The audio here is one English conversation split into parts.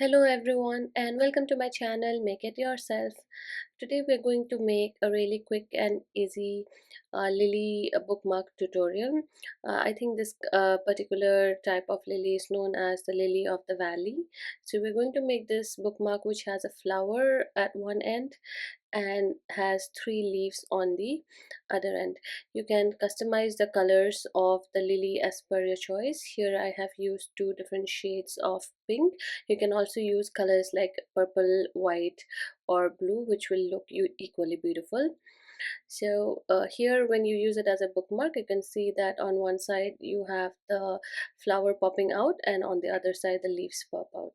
Hello everyone and welcome to my channel Make It Yourself. Today we're going to make a really quick and easy lily bookmark tutorial. I think this particular type of lily is known as the lily of the valley. So we're going to make this bookmark which has a flower at one end and has three leaves on the other end. You can customize the colors of the lily as per your choice. Here I have used two different shades of pink. You can also use colors like purple, white or blue, which will look equally beautiful. So here when you use it as a bookmark, you can see that on one side you have the flower popping out and on the other side the leaves pop out.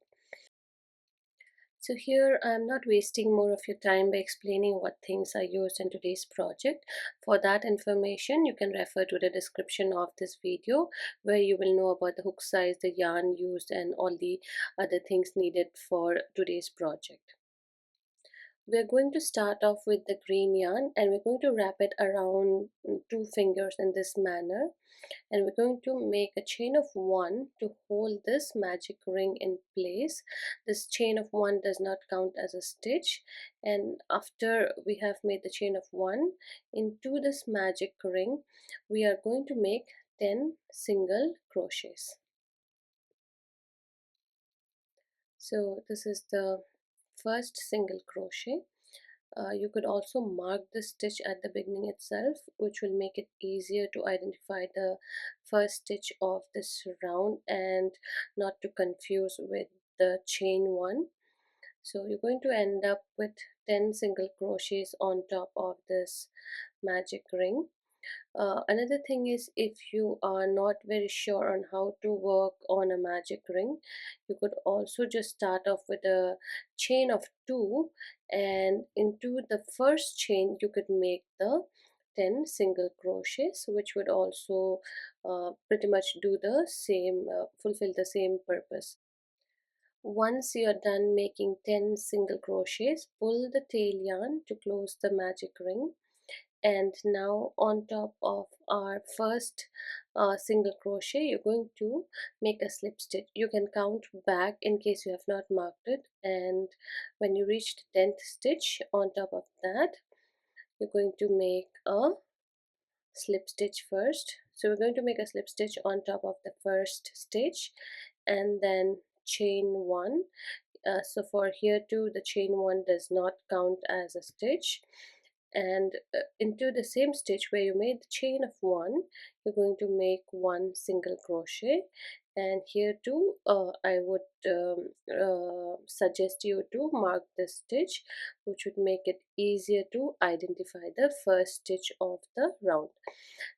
So here I'm not wasting more of your time by explaining what things I used in today's project. For that information, you can refer to the description of this video where you will know about the hook size, the yarn used and all the other things needed for today's project. We're going to start off with the green yarn and we're going to wrap it around two fingers in this manner, and we're going to make a chain of one to hold this magic ring in place. This chain of one does not count as a stitch, and after we have made the chain of one into this magic ring, we are going to make 10 single crochets. So this is the first single crochet. You could also mark the stitch at the beginning itself, which will make it easier to identify the first stitch of this round and not to confuse with the chain one. So you're going to end up with 10 single crochets on top of this magic ring. Another thing is, if you are not very sure on how to work on a magic ring, you could also just start off with a chain of two, and into the first chain you could make the 10 single crochets, which would also pretty much do the same, fulfill the same purpose. Once you are done making 10 single crochets, pull the tail yarn to close the magic ring, and now on top of our first single crochet you're going to make a slip stitch. You can count back in case you have not marked it, and when you reach the 10th stitch on top of that, you're going to make a slip stitch first. So we're going to make a slip stitch on top of the first stitch and then chain one. So for here too, the chain one does not count as a stitch, and into the same stitch where you made the chain of one, you're going to make one single crochet. And here too, I would suggest you to mark this stitch, which would make it easier to identify the first stitch of the round.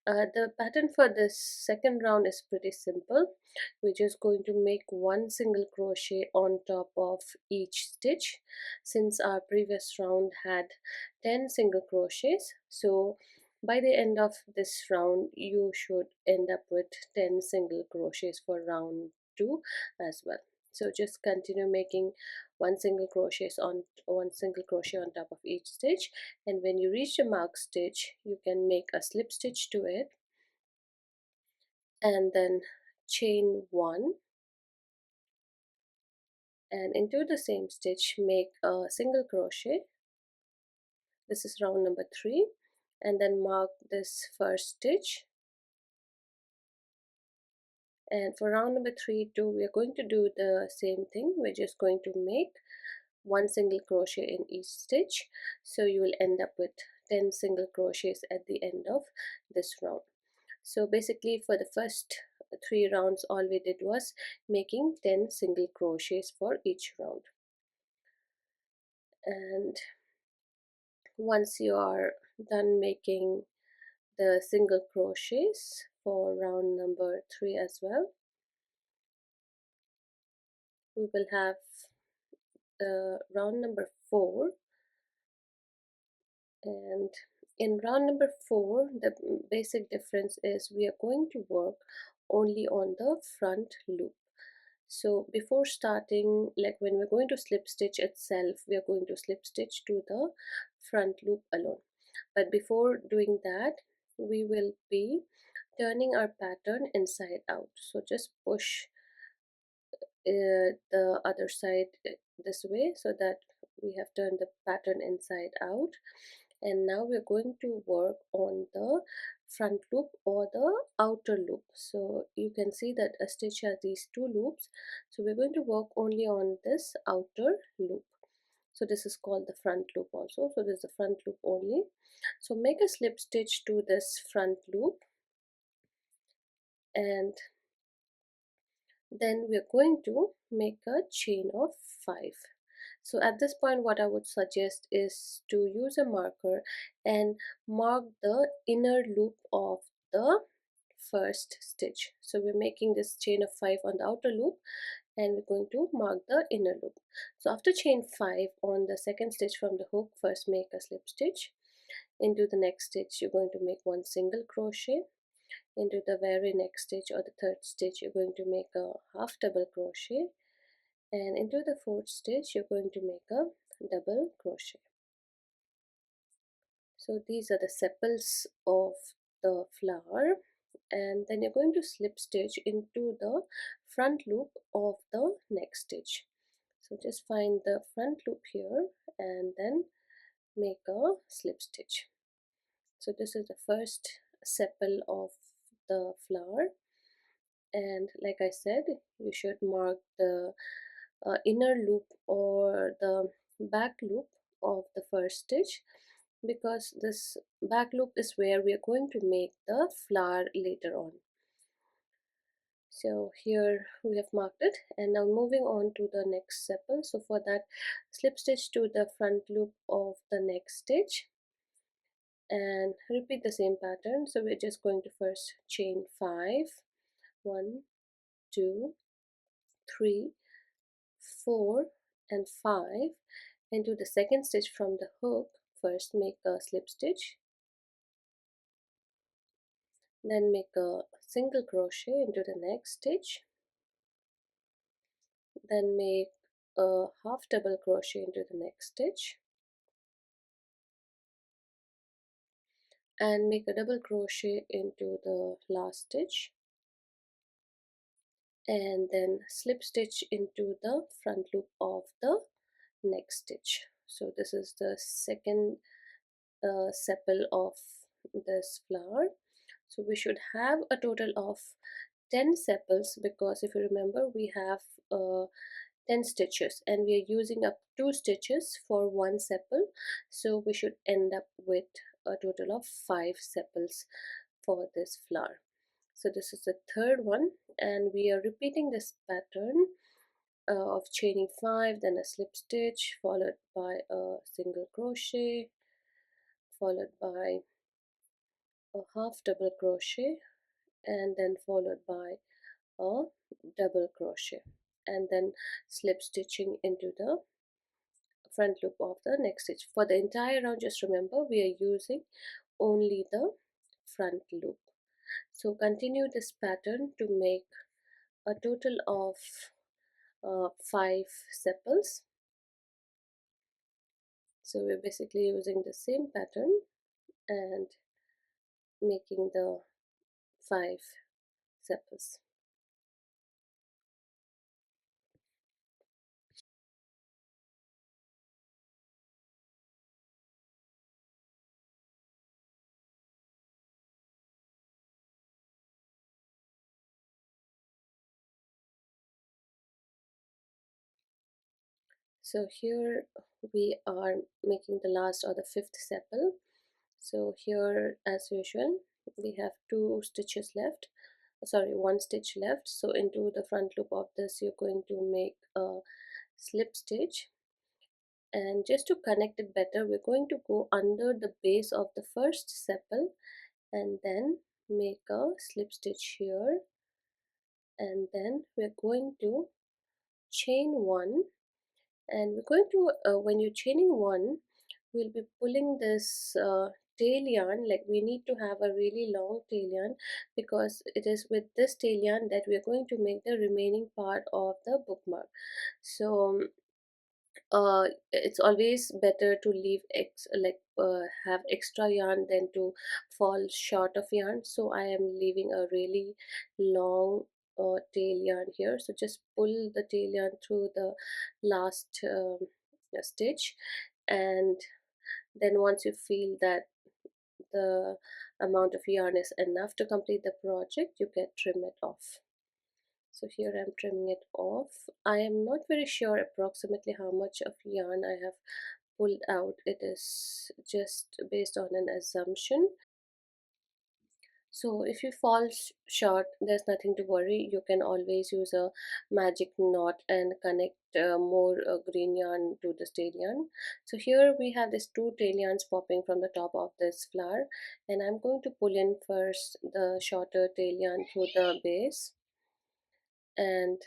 The pattern for this second round is pretty simple. We're just going to make one single crochet on top of each stitch, since our previous round had 10 single crochets. So by the end of this round you should end up with 10 single crochets for round 2 as well. So just continue making one single crochet on top of each stitch, and when you reach the mark stitch you can make a slip stitch to it and then chain one, and into the same stitch make a single crochet. This is round number 3, and then mark this first stitch. And for round number 3 too, we are going to do the same thing. We're just going to make one single crochet in each stitch, so you will end up with 10 single crochets at the end of this round. So basically for the first 3 rounds all we did was making 10 single crochets for each round. And once you are done making the single crochets for round number 3 as well, we will have the round number 4, and in round number 4 the basic difference is we are going to work only on the front loop. So before starting, like when we're going to slip stitch itself, we are going to slip stitch to the front loop alone, but before doing that we will be turning our pattern inside out. So just push the other side this way, so that we have turned the pattern inside out. And now we're going to work on the front loop or the outer loop. So you can see that a stitch has these two loops, so we're going to work only on this outer loop. So this is called the front loop also. So this is the front loop only. So make a slip stitch to this front loop, and then we're going to make a chain of 5. So at this point what I would suggest is to use a marker and mark the inner loop of the first stitch. So we're making this chain of 5 on the outer loop, and we're going to mark the inner loop. So after chain 5 on the second stitch from the hook, first make a slip stitch. Into the next stitch you're going to make one single crochet. Into the very next stitch or the third stitch you're going to make a half double crochet, and into the fourth stitch you're going to make a double crochet. So these are the sepals of the flower, and then you're going to slip stitch into the front loop of the next stitch. So just find the front loop here and then make a slip stitch. So this is the first sepal of the flower, and like I said, you should mark the inner loop or the back loop of the first stitch, because this back loop is where we are going to make the flower later on. So here we have marked it, and now moving on to the next sepal. So for that, slip stitch to the front loop of the next stitch and repeat the same pattern. So we're just going to first chain 5, 1, 2, 3, 4 and 5. Into the second stitch from the hook, first make a slip stitch, then make a single crochet into the next stitch, then make a half double crochet into the next stitch, and make a double crochet into the last stitch, and then slip stitch into the front loop of the next stitch. So this is the second sepal of this flower. So we should have a total of 10 sepals, because if you remember we have 10 stitches and we are using up 2 stitches for one sepal, so we should end up with a total of 5 sepals for this flower. So this is the third one, and we are repeating this pattern of chaining 5, then a slip stitch followed by a single crochet, followed by a half double crochet, and then followed by a double crochet, and then slip stitching into the front loop of the next stitch. For the entire round, just remember we are using only the front loop. So continue this pattern to make a total of 5 sepals. So we're basically using the same pattern and making the 5 sepals. So here we are making the last or the 5th sepal. So here as usual we have 2 stitches left, sorry, 1 stitch left. So into the front loop of this you're going to make a slip stitch, and just to connect it better we're going to go under the base of the first sepal and then make a slip stitch here, and then we're going to chain 1, and we're going to when you're chaining 1 we'll be pulling this tail yarn, like we need to have a really long tail yarn, because it is with this tail yarn that we are going to make the remaining part of the bookmark. So it's always better to leave have extra yarn than to fall short of yarn. So I am leaving a really long tail yarn here, so just pull the tail yarn through the last stitch, and then once you feel that the amount of yarn is enough to complete the project, you can trim it off. So here I'm trimming it off. I am not very sure approximately how much of yarn I have pulled out. It is just based on an assumption. So if you fall short, there's nothing to worry. You can always use a magic knot and connect more green yarn to the tail yarn. So here we have these two tail yarns popping from the top of this flower, and I'm going to pull in first the shorter tail yarn through the base, and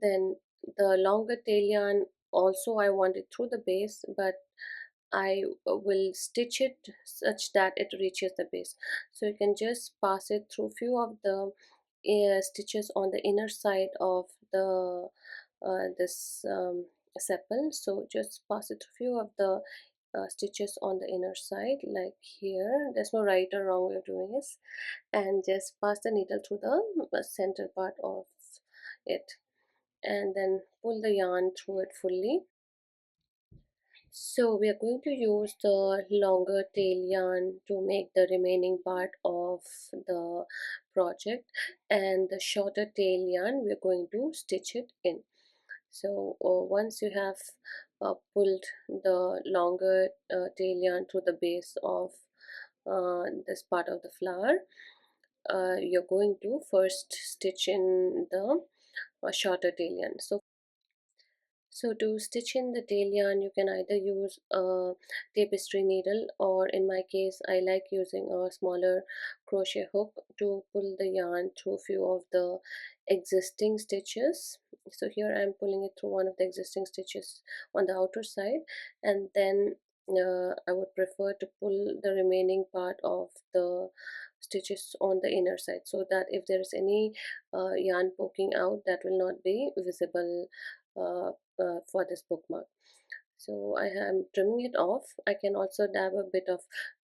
then the longer tail yarn also I want it through the base, but I will stitch it such that it reaches the base. So you can just pass it through few of the stitches on the inner side of the this sepal. So just pass it through few of the stitches on the inner side, like here. There's no right or wrong way of doing this, and just pass the needle through the center part of it, and then pull the yarn through it fully. So we are going to use the longer tail yarn to make the remaining part of the project, and the shorter tail yarn we're going to stitch it in. So once you have pulled the longer tail yarn through the base of this part of the flower, you're going to first stitch in the shorter tail yarn. So to stitch in the tail yarn, you can either use a tapestry needle, or in my case I like using a smaller crochet hook to pull the yarn through few of the existing stitches. So here I am pulling it through one of the existing stitches on the outer side, and then I would prefer to pull the remaining part of the stitches on the inner side, so that if there is any yarn poking out, that will not be visible uh, for this bookmark. So I am trimming it off. I can also dab a bit of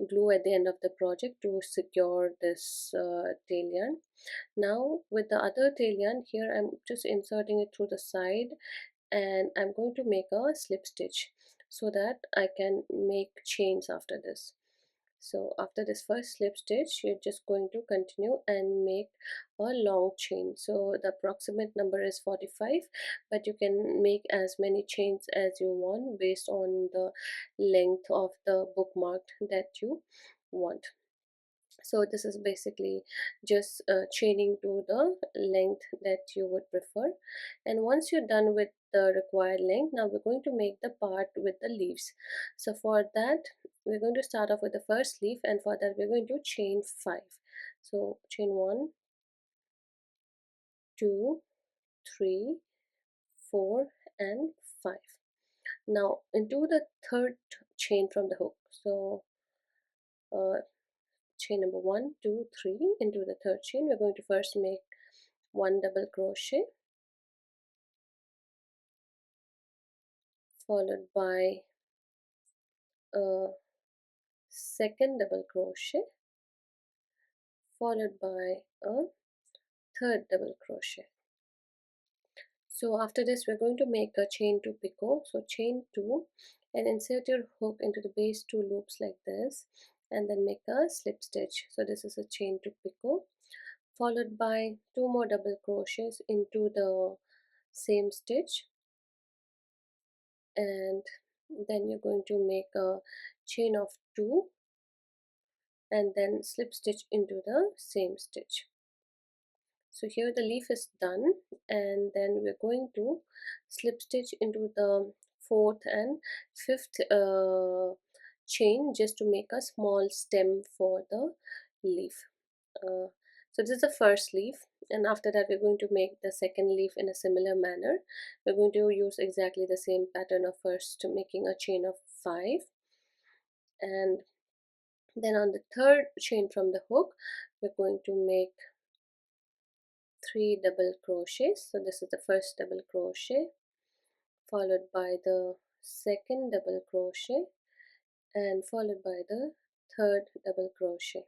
glue at the end of the project to secure this tail yarn. Now with the other tail yarn, here I'm just inserting it through the side, and I'm going to make a slip stitch so that I can make chains after this. So after this first slip stitch, you're just going to continue and make a long chain. So the approximate number is 45, but you can make as many chains as you want based on the length of the bookmark that you want. So this is basically just chaining to the length that you would prefer. And once you're done with the required length, now we're going to make the part with the leaves. So for that, we're going to start off with the first leaf, and for that we're going to chain 5. So chain 1, 2, 3, 4, and 5. Now into the third chain from the hook. So chain number 1, 2, 3, into the third chain we're going to first make one double crochet, followed by a second double crochet, followed by a third double crochet. So after this we're going to make a chain 2 picot. So chain 2 and insert your hook into the base 2 loops like this, and then make a slip stitch. So this is a chain 2 picot, followed by 2 more double crochets into the same stitch, and then you're going to make a chain of 2 and then slip stitch into the same stitch. So here the leaf is done, and then we're going to slip stitch into the fourth and fifth chain just to make a small stem for the leaf. So this is the first leaf, and after that we're going to make the second leaf in a similar manner. We're going to use exactly the same pattern of first making a chain of 5, and then on the third chain from the hook we're going to make 3 double crochets. So this is the first double crochet, followed by the second double crochet, and followed by the third double crochet.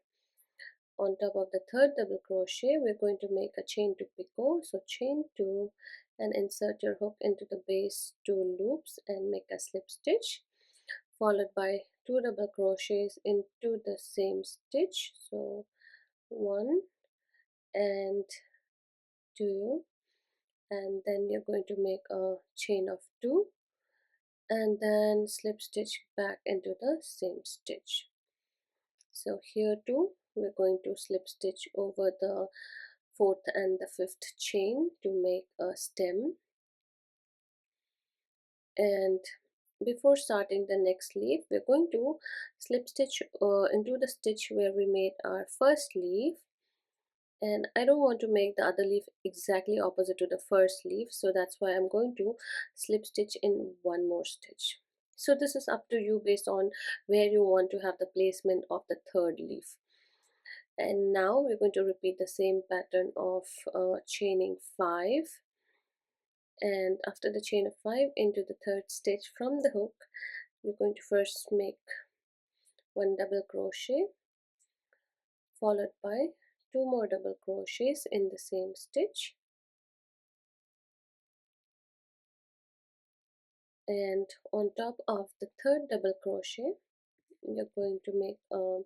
on top of the third double crochet, we're going to make a chain 2 picot. So chain 2 and insert your hook into the base 2 loops and make a slip stitch, followed by 2 double crochets into the same stitch. So 1 and 2, and then you're going to make a chain of 2 and then slip stitch back into the same stitch. So here too we're going to slip stitch over the fourth and the fifth chain to make a stem. And before starting the next leaf, we're going to slip stitch into the stitch where we made our first leaf, and I don't want to make the other leaf exactly opposite to the first leaf, so that's why I'm going to slip stitch in one more stitch. So this is up to you based on where you want to have the placement of the third leaf. And now we're going to repeat the same pattern of chaining 5, and after the chain of 5 into the third stitch from the hook, you're going to first make 1 double crochet followed by 2 more double crochets in the same stitch, and on top of the third double crochet you're going to make a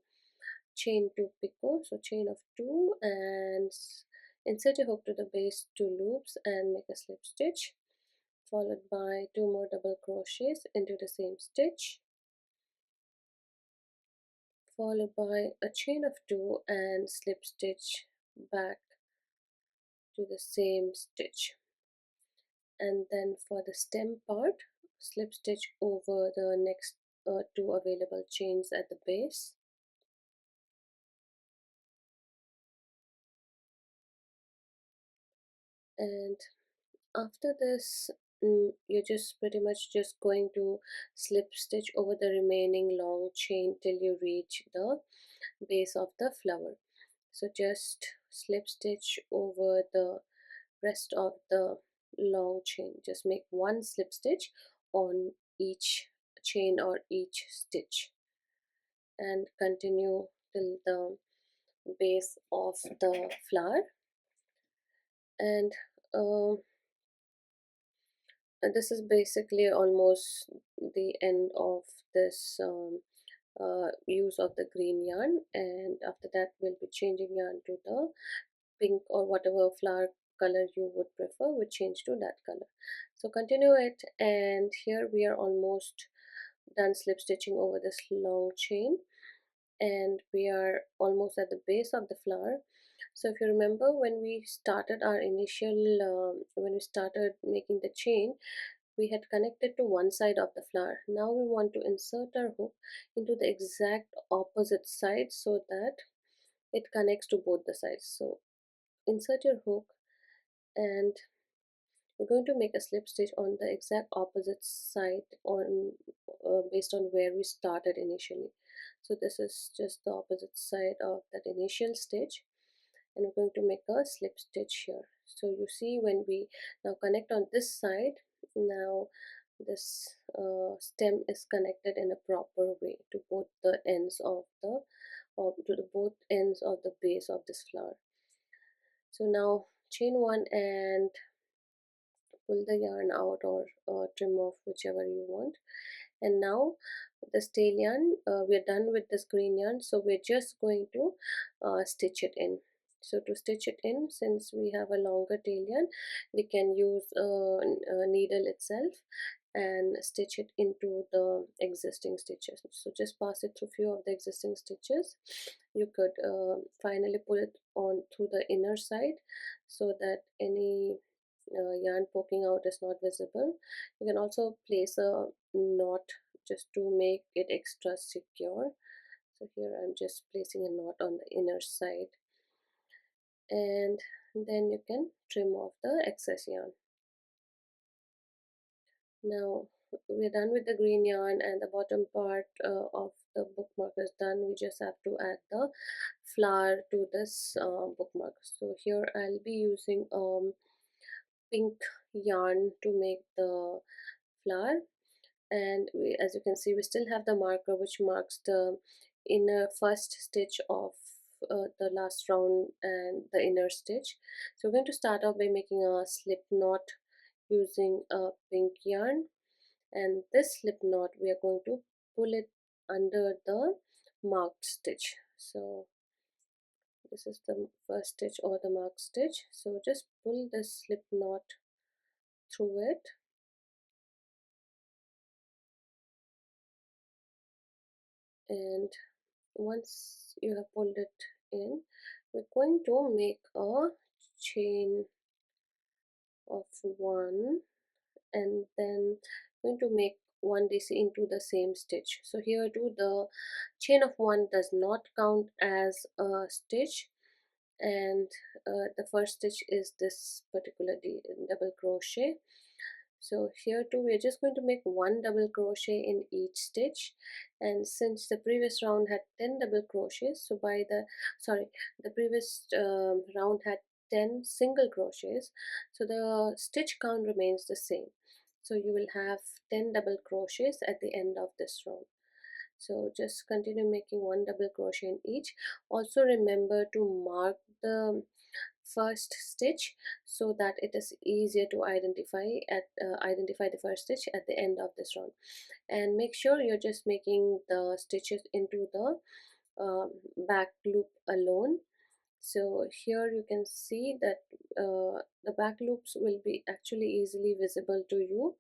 chain 2 picot. So chain of 2 and insert your hook to the base 2 loops and make a slip stitch, followed by 2 more double crochets into the same stitch, followed by a chain of 2 and slip stitch back to the same stitch. And then for the stem part, slip stitch over the next 2 available chains at the base, and after this you're just pretty much just going to slip stitch over the remaining long chain till you reach the base of the flower. So just slip stitch over the rest of the long chain. Just make one slip stitch on each chain or each stitch and continue till the base of the flower. And this is basically almost the end of this use of the green yarn, and after that we'll be changing yarn to the pink or whatever flower color you would prefer. We change to that color. So continue it, and here we are almost done slip stitching over this long chain, and we are almost at the base of the flower. So if you remember, when we started our initial when we started making the chain, we had connected to one side of the flower. Now we want to insert our hook into the exact opposite side so that it connects to both the sides. So insert your hook, and we're going to make a slip stitch on the exact opposite side on based on where we started initially. So this is just the opposite side of that initial stitch, and we're going to make a slip stitch here. So you see, when we now connect on this side, now this stem is connected in a proper way to both the ends of the both ends of the base of this flower. So now chain 1 and pull the yarn out, or trim off, whichever you want. And now this tail yarn, we're done with this green yarn, so we're just going to stitch it in. So to stitch it in, since we have a longer tail yarn, we can use a needle itself and stitch it into the existing stitches. So just pass it through few of the existing stitches. You could finally pull it on through the inner side so that any yarn poking out is not visible. You can also place a knot just to make it extra secure. So here I'm just placing a knot on the inner side, and then you can trim off the excess yarn. Now we're done with the green yarn, and the bottom part of the bookmark is done. We just have to add the flower to this bookmark. So here I'll be using pink yarn to make the flower, and as you can see, we still have the marker which marks the inner first stitch of the last round and the inner stitch. So we're going to start off by making a slip knot using a pink yarn, and this slip knot we are going to pull it under the marked stitch. So this is the first stitch or the marked stitch, so just pull this slip knot through it, and once you have pulled it in, we're going to make a chain of one, and then going to make 1 DC into the same stitch. So here too the chain of one does not count as a stitch, and the first stitch is this particular double crochet. So here too we're just going to make one double crochet in each stitch, and since the previous round had 10 double crochets, so by the the previous round had 10 single crochets, so the stitch count remains the same. So you will have 10 double crochets at the end of this round. So just continue making one double crochet in each. Also remember to mark the first stitch so that it is easier to identify the first stitch at the end of this round, and make sure you're just making the stitches into the back loop alone. So here you can see that the back loops will be actually easily visible to you.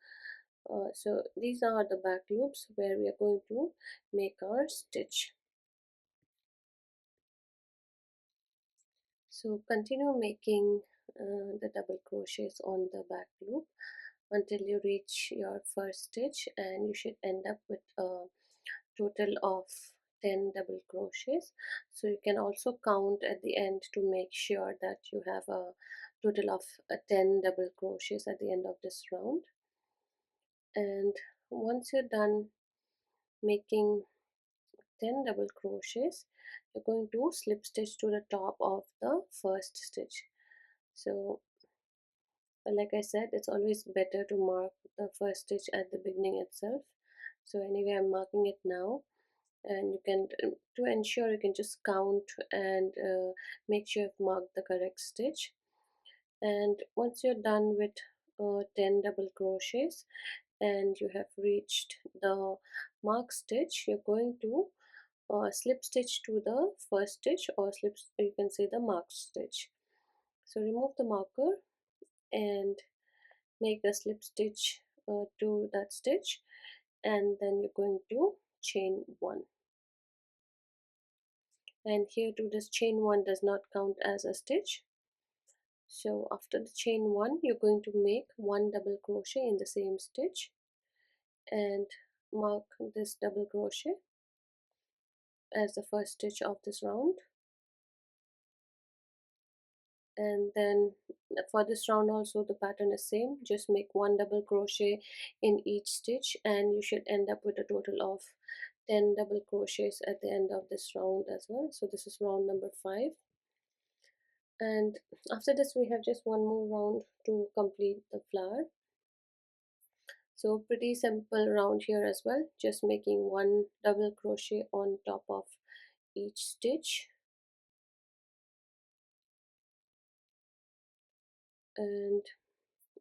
So these are the back loops where we are going to make our stitch. So continue making the double crochets on the back loop until you reach your first stitch, and you should end up with a total of 10 double crochets. So you can also count at the end to make sure that you have a total of 10 double crochets at the end of this round. And once you're done making 10 double crochets, you're going to slip stitch to the top of the first stitch. So like I said, it's always better to mark the first stitch at the beginning itself. So anyway, I'm marking it now, and you can, to ensure, you can just count and make sure you've marked the correct stitch. And once you're done with 10 double crochets and you have reached the mark stitch, you're going to slip stitch to the first stitch, or you can say the marked stitch. So remove the marker and make a slip stitch to that stitch, and then you're going to chain one. And here too, this chain one does not count as a stitch. So after the chain one, you're going to make one double crochet in the same stitch and mark this double crochet as the first stitch of this round. And then for this round also the pattern is same, just make one double crochet in each stitch, and you should end up with a total of 10 double crochets at the end of this round as well. So this is round number 5, and after this we have just one more round to complete the flower. So pretty simple round here as well, just making one double crochet on top of each stitch, and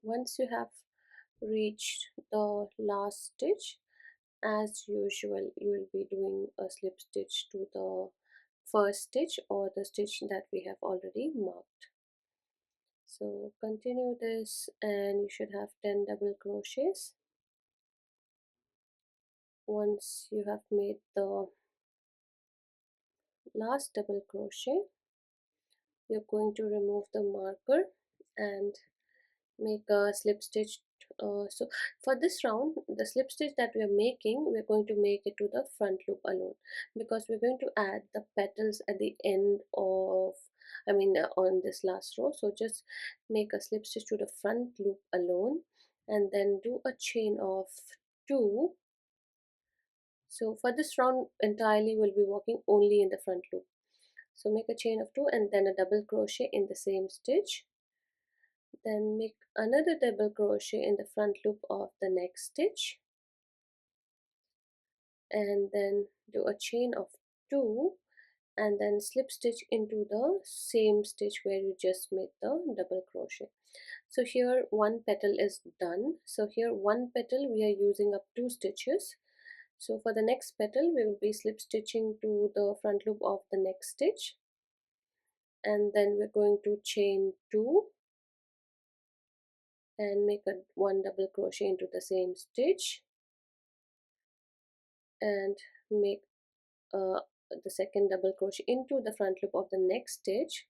once you have reached the last stitch, as usual you will be doing a slip stitch to the first stitch or the stitch that we have already marked. So continue this and you should have 10 double crochets. Once you have made the last double crochet, you're going to remove the marker and make a slip stitch. So for this round, the slip stitch that we are making, we're going to make it to the front loop alone, because we're going to add the petals at the end of, on this last row. So just make a slip stitch to the front loop alone, and then do a chain of 2. So for this round entirely we'll be working only in the front loop. So make a chain of 2 and then a double crochet in the same stitch, then make another double crochet in the front loop of the next stitch, and then do a chain of 2 and then slip stitch into the same stitch where you just made the double crochet. So here one petal is done. So here one petal we are using up 2 stitches. So for the next petal we will be slip stitching to the front loop of the next stitch, and then we're going to chain 2 and make a 1 double crochet into the same stitch, and make the second double crochet into the front loop of the next stitch,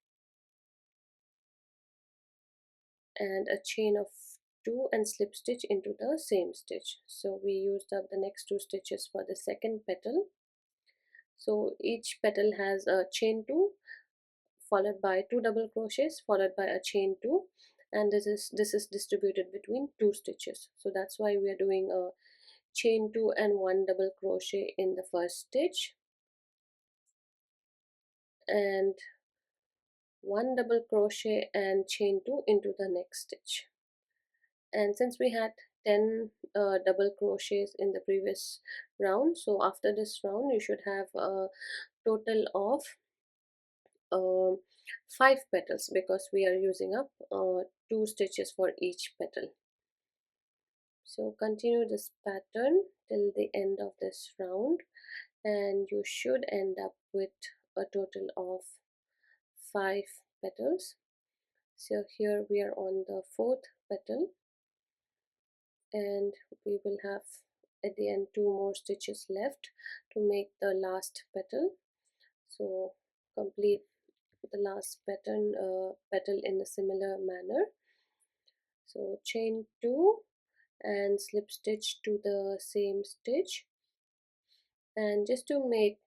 and a chain of 2 and slip stitch into the same stitch. So we used up the next 2 stitches for the second petal. So each petal has a chain 2 followed by 2 double crochets followed by a chain 2, and this is distributed between 2 stitches. So that's why we are doing a chain 2 and 1 double crochet in the first stitch, and 1 double crochet and chain 2 into the next stitch. And since we had 10 double crochets in the previous round, so after this round you should have a total of um, 5 petals, because we are using up 2 stitches for each petal. So continue this pattern till the end of this round, and you should end up with a total of 5 petals. So here we are on the 4th petal, and we will have at the end 2 more stitches left to make the last petal. So complete the last petal in a similar manner. So chain 2 and slip stitch to the same stitch, and just to make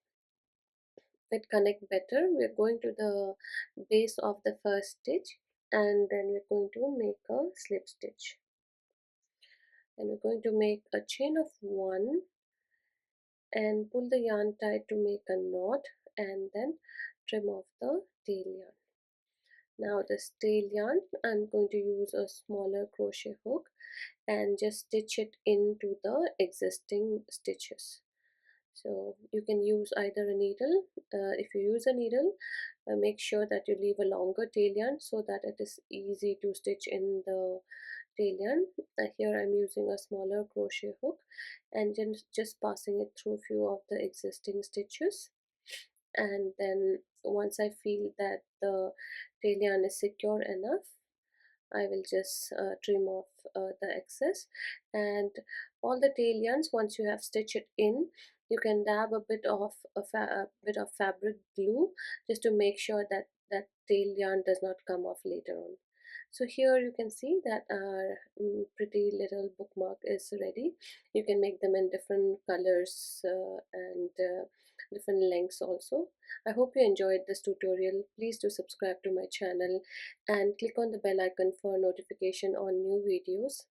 it connect better, we're going to the base of the first stitch, and then we're going to make a slip stitch, and we're going to make a chain of 1 and pull the yarn tight to make a knot, and then trim off the tail yarn. Now this tail yarn, I'm going to use a smaller crochet hook and just stitch it into the existing stitches. So you can use either a needle. If you use a needle, make sure that you leave a longer tail yarn so that it is easy to stitch in the tail yarn. Here I'm using a smaller crochet hook and just passing it through a few of the existing stitches, and then once I feel that the tail yarn is secure enough, I will just trim off the excess. And all the tail yarns, once you have stitched it in, you can dab a bit of a bit of fabric glue just to make sure that that tail yarn does not come off later on. So here you can see that our pretty little bookmark is ready. You can make them in different colors and different lengths also. I hope you enjoyed this tutorial. Please do subscribe to my channel and click on the bell icon for notification on new videos,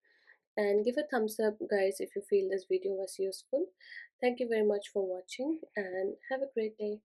and give a thumbs up guys if you feel this video was useful. Thank you very much for watching, and have a great day.